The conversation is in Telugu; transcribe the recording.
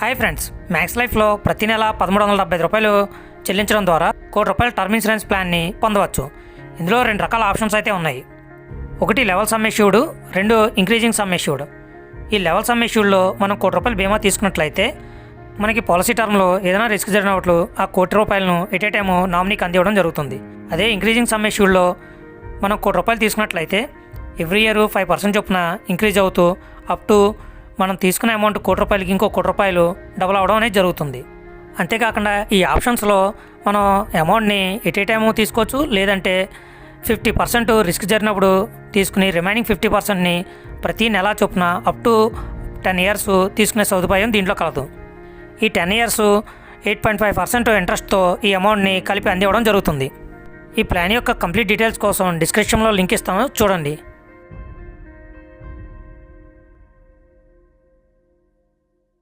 హాయ్ ఫ్రెండ్స్, మ్యాక్స్ లైఫ్లో ప్రతి నెల 1375 రూపాయలు చెల్లించడం ద్వారా ₹1,00,00,000 టర్మ్ ఇన్సూరెన్స్ ప్లాన్ని పొందవచ్చు. ఇందులో 2 రకాల ఆప్షన్స్ అయితే ఉన్నాయి. ఒకటి level some assured, 2 increasing some assured. ఈ లెవెల్ సమ్ ఎష్యూర్డ్లో మనం ₹1,00,00,000 బీమా తీసుకున్నట్లయితే మనకి పాలసీ టర్మ్లో ఏదైనా రిస్క్ జరిగినట్లు ఆ ₹1,00,00,000 ఎట్ ఏ టైము నామినీకి అందివ్వడం జరుగుతుంది. అదే ఇంక్రీజింగ్ సమ్ ఎష్యూర్డ్లో మనం ₹1,00,00,000 తీసుకున్నట్లయితే ఎవ్రీ ఇయర్ 5% చొప్పున ఇంక్రీజ్ అవుతూ అప్ టు మనం తీసుకునే అమౌంట్ ₹1,00,00,000కి ఇంకో ₹1,00,00,000 డబుల్ అవ్వడం అనేది జరుగుతుంది. అంతేకాకుండా ఈ ఆప్షన్స్లో మనం అమౌంట్ని ఎట్ ఏ టైము తీసుకోవచ్చు, లేదంటే 50% రిస్క్ జరిగినప్పుడు తీసుకుని రిమైనింగ్ 50%ని ప్రతి నెల చొప్పున అప్ టు 10 ఇయర్స్ తీసుకునే సదుపాయం దీంట్లో కలదు. ఈ 10 ఇయర్స్ 8.5% ఇంట్రెస్ట్తో ఈ అమౌంట్ని కలిపి అందివ్వడం జరుగుతుంది. ఈ ప్లాన్ యొక్క కంప్లీట్ డీటెయిల్స్ కోసం డిస్క్రిప్షన్లో లింక్ ఇస్తాను, చూడండి.